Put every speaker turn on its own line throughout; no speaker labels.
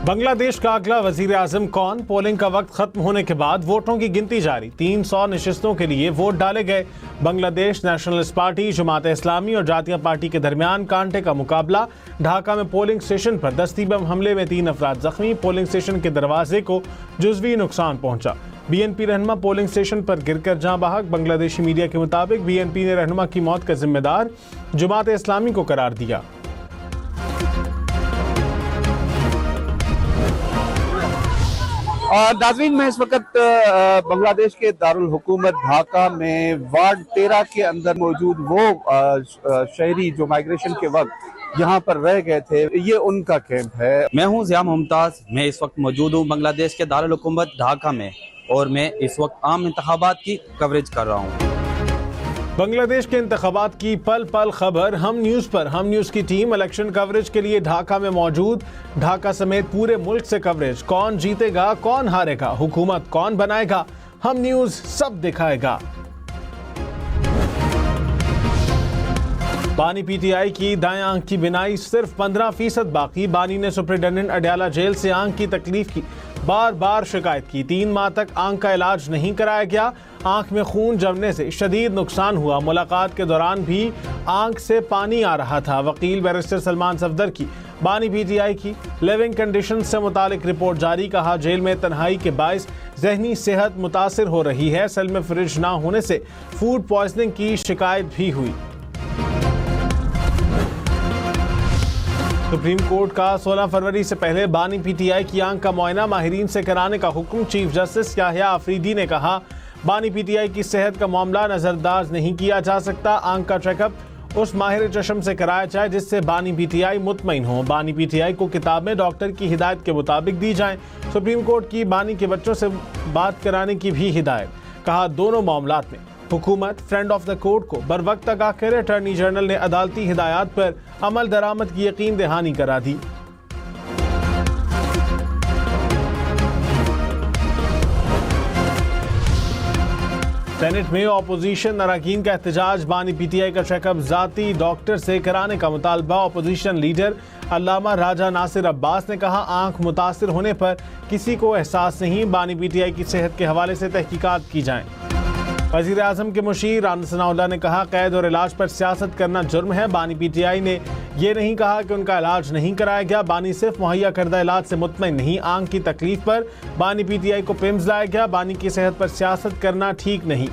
बांग्लादेश का अगला वजीर आजम कौन? पोलिंग का वक्त खत्म होने के बाद वोटों की गिनती जारी। 300 नशिस्तों के लिए वोट डाले गए। बांग्लादेश नेशनलिस्ट पार्टी, जमात इस्लामी और जातीय पार्टी के दरमियान कांटे का मुकाबला। ढाका में पोलिंग स्टेशन पर दस्ती बम हमले में 3 अफराद जख्मी। पोलिंग स्टेशन के दरवाजे को जुजवी नुकसान पहुंचा। बीएनपी रहनुमा पोलिंग स्टेशन पर गिरकर जाँ बहक। बांग्लादेशी मीडिया के मुताबिक बीएनपी ने रहनुमा की मौत का जिम्मेदार जमात इस्लामी को करार दिया।
और नाज़रीन, मैं इस वक्त बांग्लादेश के दारुल हुकूमत ढाका में वार्ड 13 के अंदर मौजूद वो शहरी जो माइग्रेशन के वक्त यहाँ पर रह गए थे, ये उनका कैंप है।
मैं हूँ ज़िया मुमताज़। मैं इस वक्त मौजूद हूँ बांग्लादेश के दारुल हुकूमत ढाका में और मैं इस वक्त आम इंतखाबात की कवरेज कर रहा हूँ।
बांग्लादेश के इंतखाबात की पल पल खबर हम न्यूज़ पर। हम न्यूज़ की टीम इलेक्शन कवरेज के लिए ढाका में मौजूद। ढाका समेत पूरे मुल्क से कवरेज। कौन जीतेगा, कौन हारेगा, हुकूमत कौन बनाएगा, हम न्यूज़ सब दिखाएगा। बानी पीटीआई की दाएं आंख की बिनाई सिर्फ 15% बाकी। बानी ने सुपरिटेंडेंट अडयाला जेल से आंख की तकलीफ की बार बार शिकायत की। 3 माह तक आंख का इलाज नहीं कराया गया। आंख में खून जमने से शदीद नुकसान हुआ। मुलाकात के दौरान भी आंख से पानी आ रहा था। वकील बैरिस्टर सलमान सफदर की बानी पीटीआई की लिविंग कंडीशन से मुतालिक रिपोर्ट जारी। कहा, जेल में तन्हाई के बायस जहनी सेहत मुतासिर हो रही है। सेल में फ्रिज ना होने से फूड पॉइजनिंग की शिकायत भी हुई। सुप्रीम कोर्ट का 16 फरवरी से पहले बानी पीटीआई की आंख का मुआयना माहिरीन से कराने का हुक्म। चीफ जस्टिस याहिया आफरीदी ने कहा, बानी पीटीआई की सेहत का मामला नजरअंदाज नहीं किया जा सकता। आंख का चेकअप उस माहिर चश्म से कराया जाए जिससे बानी पीटीआई मुतमईन हो। बानी पीटीआई को किताबें डॉक्टर की हिदायत के मुताबिक दी जाएं। सुप्रीम कोर्ट की बानी के बच्चों से बात कराने की भी हिदायत। कहा, दोनों मामलात में हुकूमत फ्रेंड ऑफ द कोर्ट को बर वक्त आगाह करे। अटॉर्नी जनरल ने अदालती हिदायत पर अमल दरामद की यकीन दहानी करा दी। सेनेट में ऑपोजिशन अरकान का एहतजाज। बानी पीटीआई का चेकअप जाती डॉक्टर से कराने का मुतालबा। ऑपोजिशन लीडर अल्लामा राजा नासिर अब्बास ने कहा, आंख मुतासिर होने पर किसी को एहसास नहीं। बानी पीटीआई की सेहत के हवाले से तहकीकात की जाएं। वज़ीर आज़म के मुशीर राना सनाउल्लाह ने कहा, कैद और इलाज पर सियासत करना जुर्म है। बानी पीटीआई ने यह नहीं कहा कि उनका इलाज नहीं कराया गया। बानी सिर्फ मुहैया करदा इलाज से मुतमईन नहीं। आंख की तकलीफ पर बानी पीटीआई को पिम्स लाया गया। बानी की सेहत पर सियासत करना ठीक नहीं।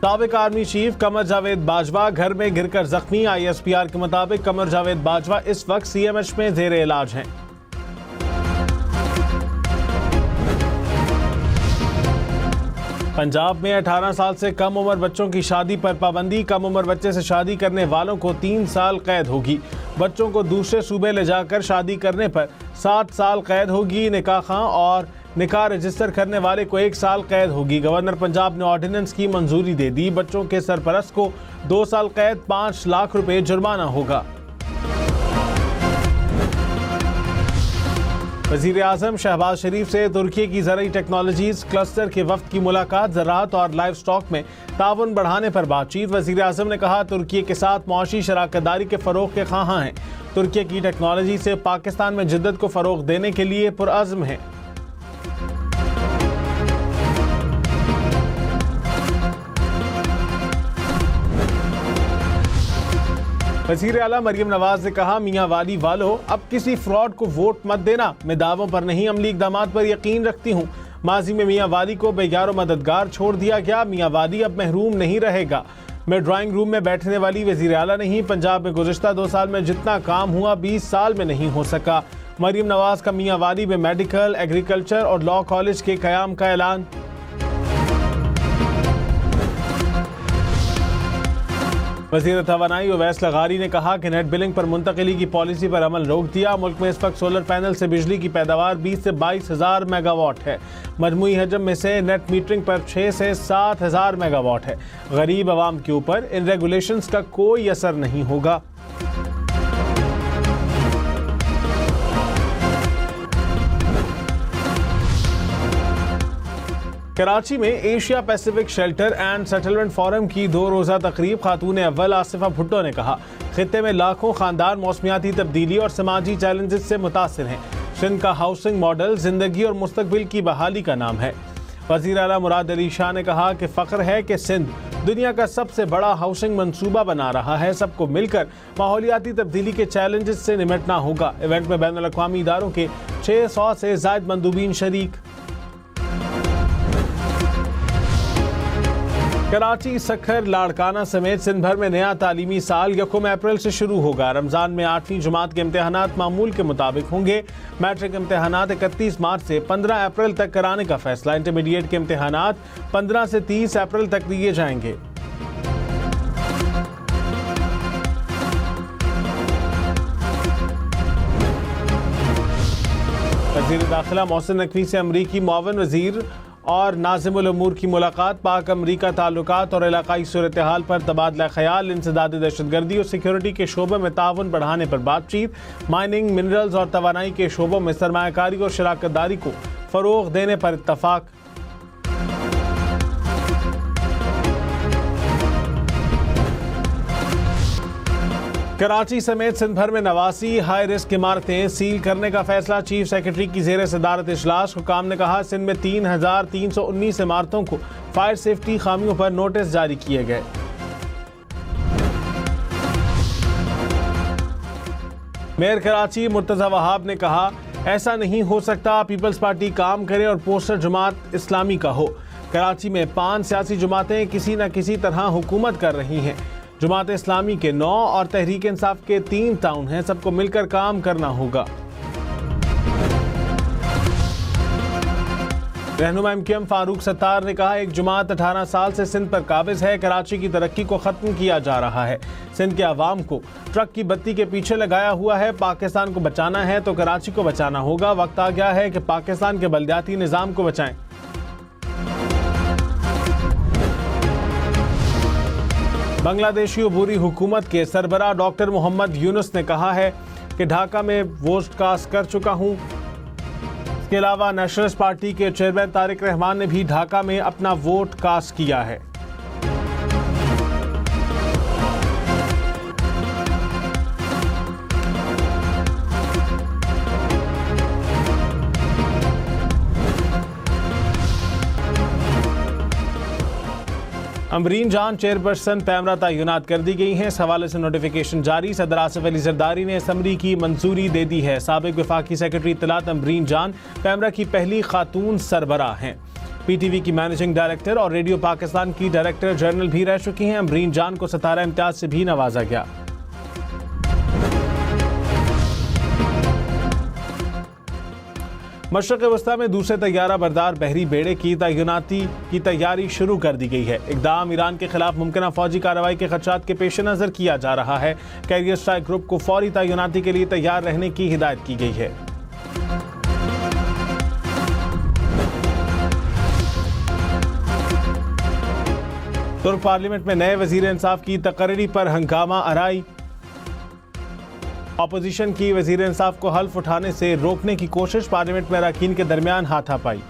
साबिक आर्मी चीफ कमर जावेद बाजवा घर में गिरकर जख्मी। ISPR के मुताबिक कमर जावेद बाजवा इस वक्त CMH में जेर इलाज हैं। पंजाब में 18 साल से कम उम्र बच्चों की शादी पर पाबंदी। कम उम्र बच्चे से शादी करने वालों को 3 साल कैद होगी। बच्चों को दूसरे सूबे ले जाकर शादी करने पर 7 साल कैद होगी। निकाह खां और निकाह रजिस्टर करने वाले को 1 साल कैद होगी। गवर्नर पंजाब ने ऑर्डिनेंस की मंजूरी दे दी। बच्चों के सरपरस्त को 2 साल कैद, 5 लाख रुपए जुर्माना होगा। वज़ीर आज़म शहबाज शरीफ से तुर्की की ज़राई टेक्नोलॉजीज़ क्लस्टर के वफ्द की मुलाकात। ज़राअत और लाइव स्टॉक में ताउन बढ़ाने पर बातचीत। वज़ीर आज़म ने कहा, तुर्की के साथ मुआशी शराकतदारी के फ़रोग़ के ख़्वाहां हैं। तुर्की की टेक्नोलॉजी से पाकिस्तान में जिद्दत को फ़रोग़ देने के लिए पुरअज़्म है। वज़ीर आला मरियम नवाज ने कहा, मियाँ वाली वालों, अब किसी फ्रॉड को वोट मत देना। मैं दावों पर नहीं, अमली इक़दामात पर यकीन रखती हूँ। माजी में मियाँ वाली को बेगार मददगार छोड़ दिया गया। मियाँ वाली अब महरूम नहीं रहेगा। मैं ड्राइंग रूम में बैठने वाली वज़ीर आला नहीं। पंजाब में गुज़िश्ता 2 साल में जितना काम हुआ 20 साल में नहीं हो सका। मरियम नवाज का मियाँ वाली में मेडिकल, एग्रीकल्चर और लॉ कॉलेज के क़याम का ऐलान। वज़ीर तवानाई उवैस लगारी ने कहा कि नेट बिलिंग पर मुंतकिली की पॉलिसी पर अमल रोक दिया। मुल्क में इस वक्त सोलर पैनल से बिजली की पैदावार 20 से 22 हज़ार मेगावाट है। मजमूई हजम में से नेट मीटरिंग पर 6 से 7 हज़ार मेगावाट है। गरीब आवाम के ऊपर इन रेगुलेशंस का कोई असर नहीं होगा। कराची में Asia Pacific shelter and settlement forum की 2 रोज़ा तकरीब खातून अव्वल आसिफा भुट्टो ने कहा, खित्ते में लाखों खानदान मौसमियाती तब्दीली और समाजी चैलेंजेस से मुतासिर हैं। सिंध का हाउसिंग मॉडल जिंदगी और मुस्तकबिल की बहाली का नाम है। वज़ीर आला मुराद अली शाह ने कहा कि फ़ख्र है कि सिंध दुनिया का सबसे बड़ा हाउसिंग मंसूबा बना रहा है। सबको मिलकर माहौलियाती तब्दीली के चैलेंजेस से निपटना होगा। इवेंट में बैनुल अक़वामी इदारों के 600 से ज़ायद मंदूबीन शरीक। कराची, सखर, लाड़काना समेत सिंध भर में नया तालीमी साल 1 अप्रैल से शुरू होगा। रमज़ान में 8वीं जमात के इम्तहानात मामूल के मुताबिक होंगे। मैट्रिक इम्तहानात 31 मार्च से 15 अप्रैल तक कराने का फैसला। इंटरमीडिएट के इम्तहानात 15 से 30 अप्रैल तक दिए जाएंगे। वज़ीर दाखिला मोहसिन नकवी से अमरीकी मुआवन वज़ीर और नाज़िमुल उमूर की मुलाकात। पाक अमरीका ताल्लुकात और इलाकाई सूरत हाल पर तबादला ख्याल। इंसदाद दहशतगर्दी और सिक्योरिटी के शोबे में ताउन बढ़ाने पर बातचीत। माइनिंग, मिनरल्स और तवानाई के शोबों में सरमायाकारी और शराकत दारी को फ़रोग़ देने पर इत्तफ़ाक़। कराची समेत सिंध भर में 89 हाई रिस्क इमारतें सील करने का फैसला। चीफ सेक्रेटरी की ज़ेर सदारत इजलास। हुकाम ने कहा, सिंध में 3319 इमारतों को फायर सेफ्टी खामियों पर नोटिस जारी किए गए। मेयर कराची मुर्तज़ा वहाब ने कहा, ऐसा नहीं हो सकता, पीपल्स पार्टी काम करे और पोस्टर जमात इस्लामी का हो। कराची में 5 सियासी जमातें किसी न किसी तरह हुकूमत कर रही हैं। जमात इस्लामी के 9 और तहरीक इंसाफ के 3 टाउन हैं। सबको मिलकर काम करना होगा। रहनुमा MQM फारूक सत्तार ने कहा, एक जमात 18 साल से सिंध पर काबिज है। कराची की तरक्की को ख़त्म किया जा रहा है। सिंध के अवाम को ट्रक की बत्ती के पीछे लगाया हुआ है। पाकिस्तान को बचाना है तो कराची को बचाना होगा। वक्त आ गया है कि पाकिस्तान के बलदियाती निज़ाम को बचाएं। बांग्लादेशी अबूरी हुकूमत के सरबराह डॉक्टर मोहम्मद यूनुस ने कहा है कि ढाका में वोट कास्ट कर चुका हूं। इसके अलावा नेशनलिस्ट पार्टी के चेयरमैन तारिक रहमान ने भी ढाका में अपना वोट कास्ट किया है। अमरीन जान चेयरपर्सन पैमरा तैनात कर दी गई हैं। इस हवाले से नोटिफिकेशन जारी। सदर आसिफ अली जरदारी ने असम्बली की मंजूरी दे दी है। साबिक वफाकी सेक्रेटरी इत्तलात अमरीन जान पैमरा की पहली खातून सरबराह हैं। PTV की मैनेजिंग डायरेक्टर और रेडियो पाकिस्तान की डायरेक्टर जनरल भी रह चुकी हैं। अमरीन जान को सितारा इम्तियाज से भी नवाजा गया। मशरक़ वस्ता में दूसरे तैयारा बरदार बहरी बेड़े की तैनाती की तैयारी शुरू कर दी गई है। इक़दाम ईरान के खिलाफ मुमकिन फौजी कार्रवाई के खदशात के पेश नज़र किया जा रहा है। कैरियर स्ट्राइक ग्रुप को फौरी तैनाती के लिए तैयार रहने की हिदायत की गई है। तुर्क पार्लियामेंट में नए वज़ीर इंसाफ की तकर्री पर हंगामा आराई। अपोजिशन की वज़ीर इंसाफ को हल्फ उठाने से रोकने की कोशिश। पार्लियामेंट में अरकान के दरमियान हाथापाई।